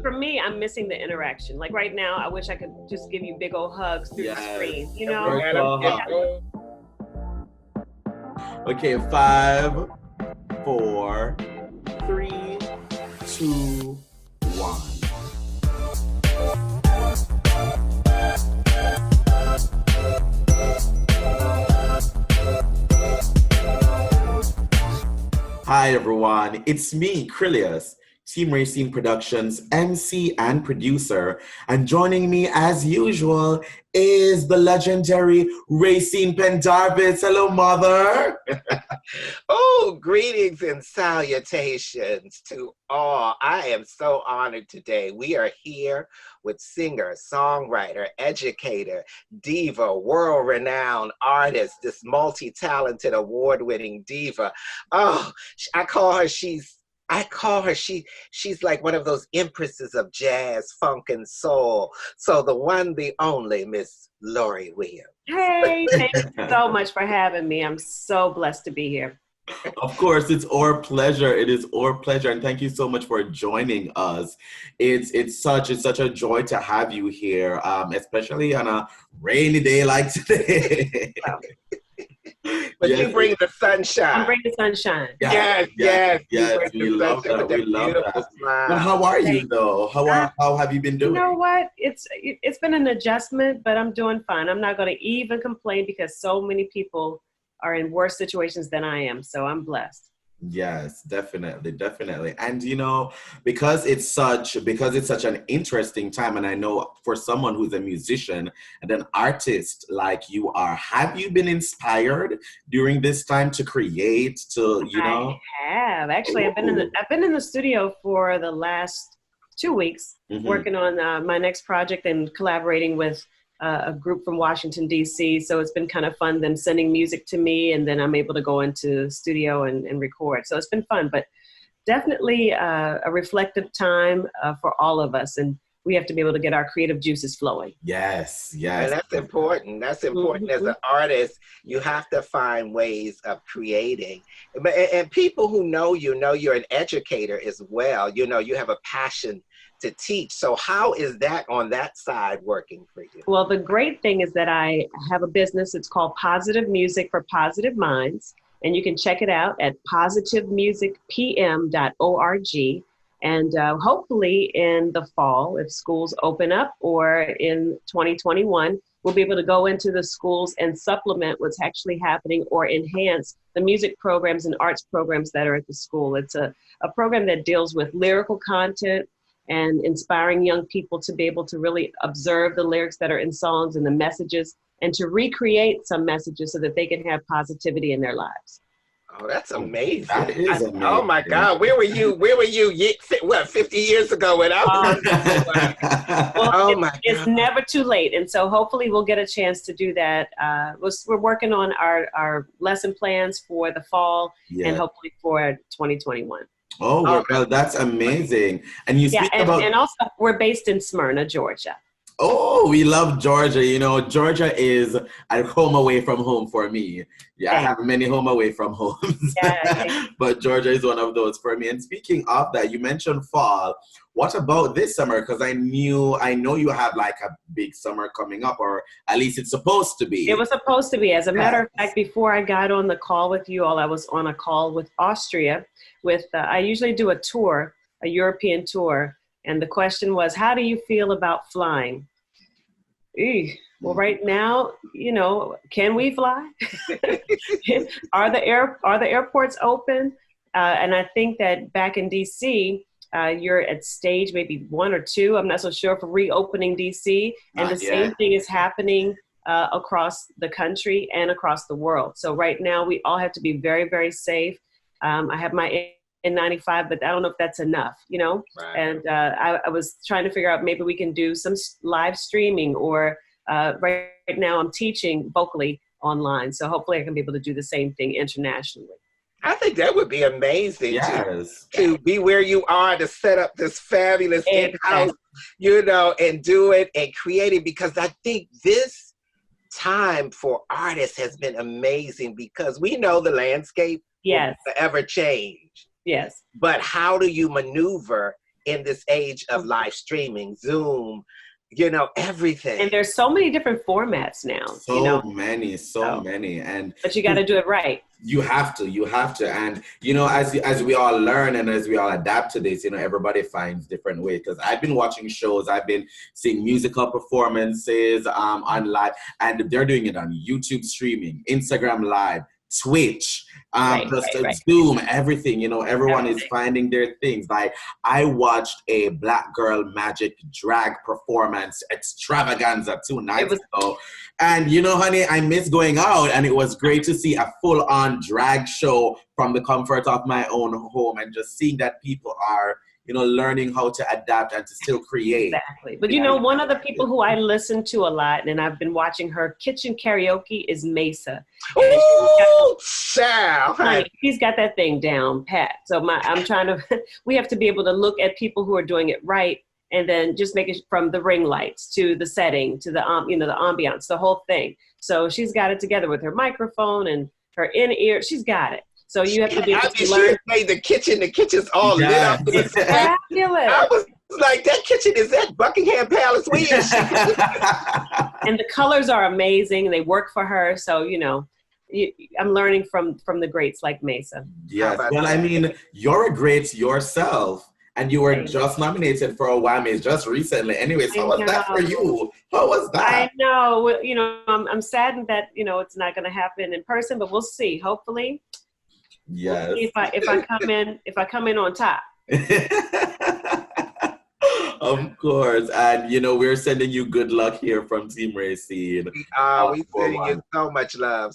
for me, I'm missing the interaction. Like right now, I wish I could just give you big old hugs through the screen, you know? Okay, 5, 4, 3, 2, 1. Hi everyone, it's me, Krylios, Team Rayceen Productions MC and producer, and joining me as usual is the legendary Rayceen Pendarvis. Hello, mother. Oh, greetings and salutations to all. I am so honored today. We are here with singer, songwriter, educator, diva, world-renowned artist, this multi-talented, award-winning diva. Oh, she's like one of those empresses of jazz, funk, and soul. So the one, the only, Miss Lori Williams. Hey, thank you so much for having me. I'm so blessed to be here. Of course, it's our pleasure. It is our pleasure, and thank you so much for joining us. It's such a joy to have you here, especially on a rainy day like today. But yes, you bring the sunshine. I bring the sunshine. Yes. We love that. We love that. Well, how are you though? How have you been doing? You know what? It's been an adjustment, but I'm doing fine. I'm not going to even complain because so many people are in worse situations than I am. So I'm blessed. Yes, definitely. And you know, because it's such an interesting time, and I know for someone who's a musician and an artist like you are, have you been inspired during this time to create, I have. Actually, I've been in the studio for the last 2 weeks, working on my next project and collaborating with a group from Washington, D.C. So it's been kind of fun, them sending music to me, and then I'm able to go into the studio and record. So it's been fun, but definitely a reflective time for all of us. And we have to be able to get our creative juices flowing. Yes. And that's important. That's important. As an artist, you have to find ways of creating. And people who know you're an educator as well. You know, you have a passion to teach. So how is that on that side working for you? Well, the great thing is that I have a business. It's called Positive Music for Positive Minds. And you can check it out at positivemusicpm.org. And hopefully in the fall, if schools open up, or in 2021, we'll be able to go into the schools and supplement what's actually happening or enhance the music programs and arts programs that are at the school. It's a program that deals with lyrical content and inspiring young people to be able to really observe the lyrics that are in songs and the messages, and to recreate some messages so that they can have positivity in their lives. Oh, that's amazing. That is amazing. Oh my God, where were you? What, 50 years ago when I was It's never too late. And so hopefully we'll get a chance to do that. We're working on our lesson plans for the fall and hopefully for 2021. Oh, well, that's amazing. And you speak about... And also, we're based in Smyrna, Georgia. Oh, we love Georgia. You know, Georgia is a home away from home for me. Yeah, I have many home away from homes. But Georgia is one of those for me. And speaking of that, you mentioned fall. What about this summer? Because I know you have like a big summer coming up, or at least it's supposed to be. It was supposed to be. As a matter of fact, before I got on the call with you all, I was on a call with Austria. I usually do a tour, a European tour. And the question was, how do you feel about flying? Well, right now, you know, can we fly? Are the airports open? And I think that back in DC, you're at stage maybe 1 or 2. I'm not so sure for reopening DC. And same thing is happening across the country and across the world. So right now, we all have to be very, very safe. I have my N95, but I don't know if that's enough, you know? Right. And I was trying to figure out maybe we can do some live streaming, or right now I'm teaching vocally online. So hopefully I can be able to do the same thing internationally. I think that would be amazing to be where you are, to set up this fabulous in-house, you know, and do it and create it, because I think this time for artists has been amazing, because we know the landscape will forever change. Yes. But how do you maneuver in this age of live streaming, Zoom, everything. And there's so many different formats now. So many. And but you got to do it right. You have to. And, as we all learn and as we all adapt to this, everybody finds different ways. Because I've been watching shows, I've been seeing musical performances on live, and they're doing it on YouTube streaming, Instagram Live, Twitch, Zoom, everything, everyone is finding their things. Like, I watched a Black Girl Magic drag performance extravaganza 2 nights ago. And, honey, I miss going out, and it was great to see a full-on drag show from the comfort of my own home, and just seeing that people are, learning how to adapt and to still create. Exactly. But one of the people who I listen to a lot, and I've been watching her kitchen karaoke, is Mesa. Oh, child. She's got that thing down pat. So I'm trying to, we have to be able to look at people who are doing it right, and then just make it from the ring lights to the setting to the, the ambiance, the whole thing. So she's got it together with her microphone and her in-ear. She's got it. So you have to be able to learn. She made the kitchen's all lit up. It's fabulous. I was like, that kitchen is at Buckingham Palace. And the colors are amazing, and they work for her. So, I'm learning from the greats like Mesa. Yes. Well, I mean, you're a great yourself, and you were just nominated for a Whammies just recently. Anyways, how was that for you? How was that? I know. I'm saddened that, it's not going to happen in person, but we'll see. Hopefully. Yes. If I come in on top. Of course. And we're sending you good luck here from Team Rayceen. We sending you so much love.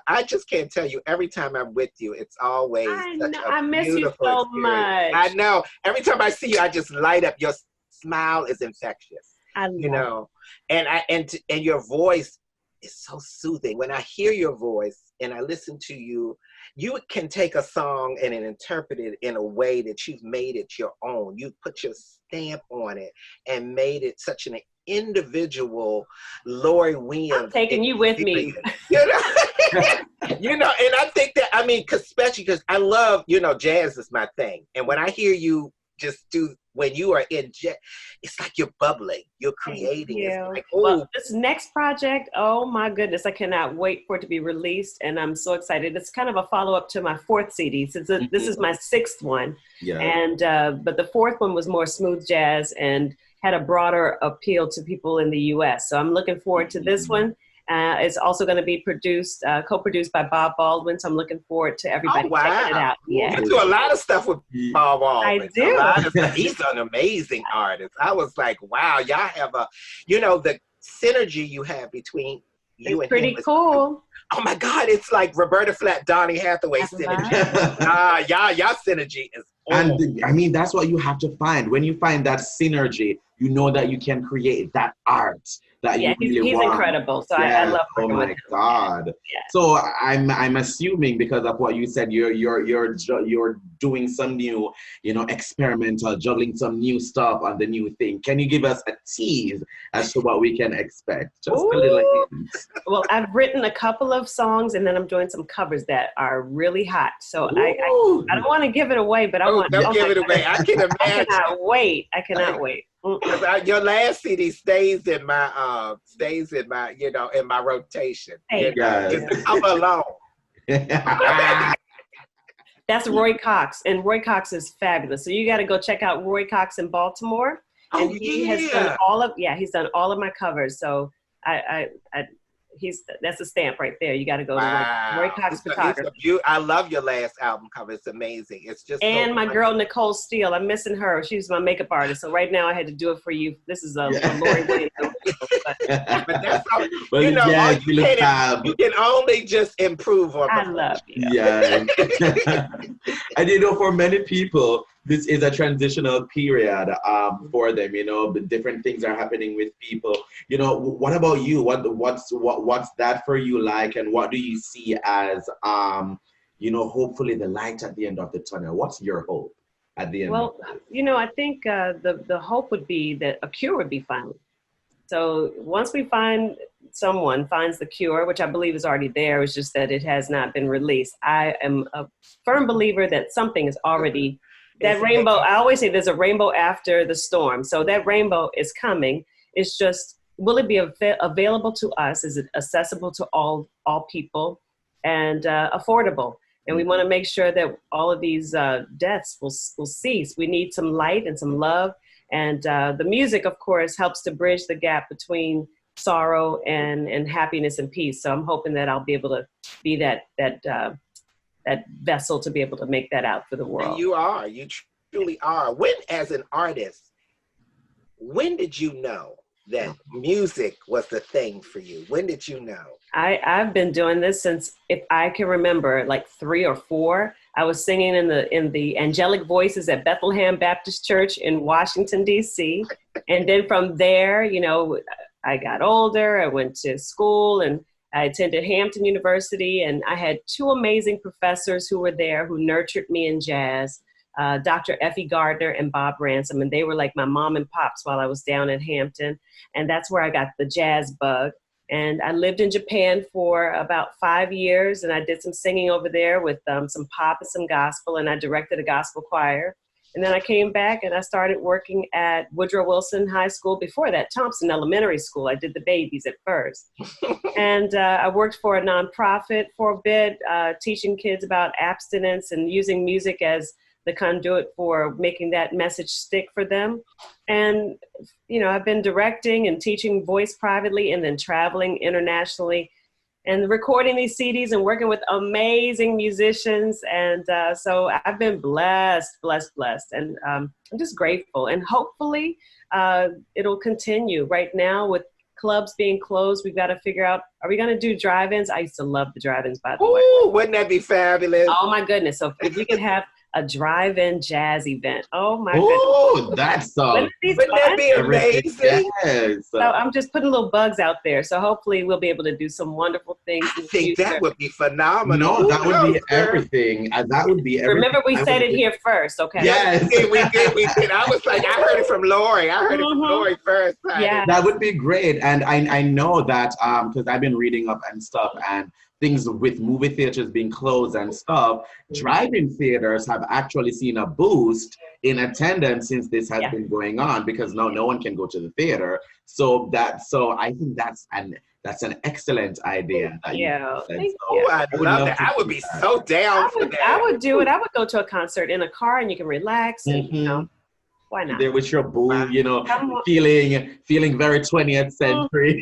I just can't tell you, every time I'm with you, it's always I miss you so experience. much. I know. Every time I see you, I just light up. Your smile is infectious. And your voice is so soothing. When I hear your voice and I listen to you, you can take a song and interpret it in a way that you've made it your own. You put your stamp on it and made it such an individual Lori Williams. I'm taking you with me. And I think that, especially because I love, jazz is my thing. And when I hear you just when you are in jazz, it's like you're bubbling, you're creating. It's like, well, this next project, oh my goodness, I cannot wait for it to be released, and I'm so excited. It's kind of a follow-up to my 4th CD. Since this is my 6th one, and but the 4th one was more smooth jazz and had a broader appeal to people in the U.S. So I'm looking forward to this one. It's also going to be co-produced by Bob Baldwin, so I'm looking forward to everybody checking it out. Yeah, you do a lot of stuff with Bob Baldwin. I do. A lot of stuff. He's an amazing artist. I was like, wow, y'all have the synergy you have between you and him. Pretty cool. Oh my God, it's like Roberta Flack, Donny Hathaway synergy. Y'all synergy is awesome. And that's what you have to find. When you find that synergy, you know that you can create that art that you really want. He's incredible. So I love working with him. Oh my God. Yeah. So I'm assuming, because of what you said, you're doing some new, experimental, juggling some new stuff on the new thing. Can you give us a tease as to what we can expect? Just a little hint. Well, I've written a couple of songs, and then I'm doing some covers that are really hot. So I don't want to give it away, but I want. Don't give it away. I can imagine. I cannot wait. Your last CD stays in my in my rotation. I'm alone. That's Roy Cox, and Roy Cox is fabulous. So you got to go check out Roy Cox in Baltimore. And he has done he's done all of my covers. So that's a stamp right there. You got to go to Roy Cox Photography. I love your last album cover. It's amazing. It's just my girl Nicole Steele. I'm missing her. She's my makeup artist. So right now I had to do it for you. This is a Lori Williams. But that's all. You can only just improve on. I love you. Yeah. And for many people, this is a transitional period for them. Different things are happening with people. What about you? What's that for you like, and what do you see as hopefully the light at the end of the tunnel? What's your hope at the end? Well, I think the hope would be that a cure would be found. So once someone finds the cure, which I believe is already there, it's just that it has not been released. I am a firm believer that something is already that rainbow, I always say there's a rainbow after the storm. So that rainbow is coming. It's just, will it be available to us? Is it accessible to all people and affordable? And we want to make sure that all of these deaths will cease. We need some light and some love. And the music, of course, helps to bridge the gap between sorrow and happiness and peace. So I'm hoping that I'll be able to be that vessel to be able to make that out for the world. And you are. You truly are. When, as an artist, when did you know that music was the thing for you? When did you know? I've been doing this since, if I can remember, like 3 or 4. I was singing in the angelic voices at Bethlehem Baptist Church in Washington, D.C. And then from there, you know, I got older, I went to school, and I attended Hampton University, and I had 2 amazing professors who were there who nurtured me in jazz, Dr. Effie Gardner and Bob Ransom, and they were like my mom and pops while I was down at Hampton, and that's where I got the jazz bug. And I lived in Japan for about 5 years, and I did some singing over there with some pop and some gospel, and I directed a gospel choir. And then I came back and I started working at Woodrow Wilson High School. Before that, Thompson Elementary School. I did the babies at first. And I worked for a nonprofit for a bit, teaching kids about abstinence and using music as the conduit for making that message stick for them. And, you know, I've been directing and teaching voice privately and then traveling internationally and recording these CDs and working with amazing musicians. And so I've been blessed. And I'm just grateful. And hopefully it'll continue. Right now with clubs being closed, we've got to figure out, are we going to do drive-ins? I used to love the drive-ins, by the way. Ooh, wouldn't that be fabulous? Oh, my goodness. So if we could have a drive-in jazz event. Oh my goodness. Oh, that's wouldn't that be amazing? Yes. So I'm just putting little bugs out there. So hopefully we'll be able to do some wonderful things. I think that would be phenomenal. No, that would be everything. That would be everything. Remember, we said it here first, okay? Yes. we did. I was like, I heard it from Lori. I heard it from Lori first. Yeah. That would be great. And I know that because I've been reading up and stuff, and things with movie theaters being closed and stuff, drive-in theaters have actually seen a boost in attendance since this has been going on, because now no one can go to the theater. So I think that's an excellent idea. Thank you. I love that. I would be so down for that. I would do it. I would go to a concert in a car and you can relax and, you know. Why not? There with your boo, you know, feeling very 20th century.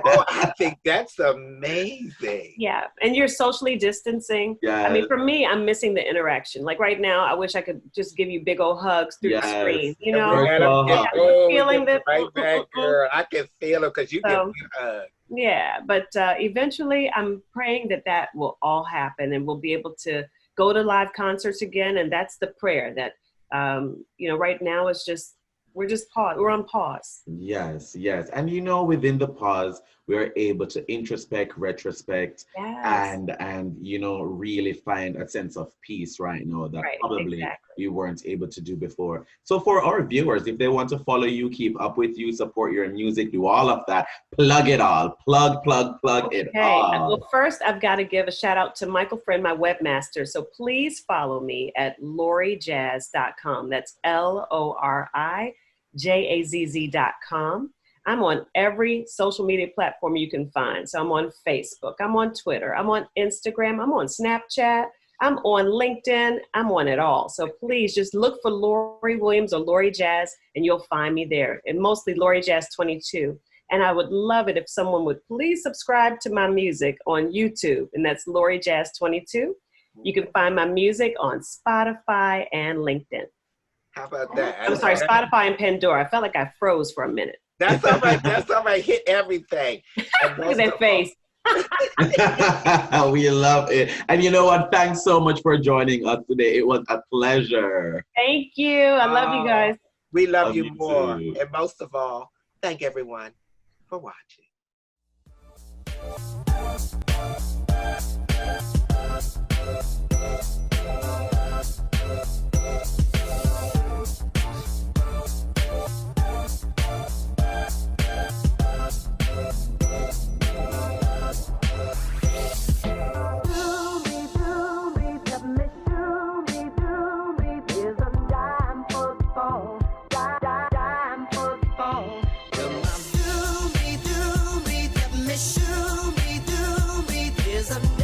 Oh, I think that's amazing. Yeah, and you're socially distancing. Yeah. I mean, for me, I'm missing the interaction. Like right now, I wish I could just give you big old hugs through the screen. You know, feeling that right back, girl. I can feel it because you get hugged. Yeah, but eventually, I'm praying that will all happen, and we'll be able to go to live concerts again. And that's the prayer that. You know, right now it's just, we're on pause. Yes. And you know, within the pause, we're able to introspect, retrospect, and you know, really find a sense of peace right now that probably we weren't able to do before. So for our viewers, if they want to follow you, keep up with you, support your music, do all of that, plug it all, plug it all. Well, first I've got to give a shout out to Michael Friend, my webmaster. So please follow me at lorijazz.com. That's LORIJAZZ.com. I'm on every social media platform you can find. So I'm on Facebook, I'm on Twitter, I'm on Instagram, I'm on Snapchat, I'm on LinkedIn, I'm on it all. So please just look for Lori Williams or Lori Jazz and you'll find me there. And mostly Lori Jazz 22. And I would love it if someone would please subscribe to my music on YouTube. And that's Lori Jazz 22. You can find my music on Spotify and LinkedIn. How about that? I'm sorry, Spotify and Pandora. I felt like I froze for a minute. That's all right. That's all right. Hit everything. Look at that face. We love it. And you know what? Thanks so much for joining us today. It was a pleasure. Thank you. I love you guys. We love you more. Too. And most of all, thank everyone for watching. Submission, is a 'cause I'm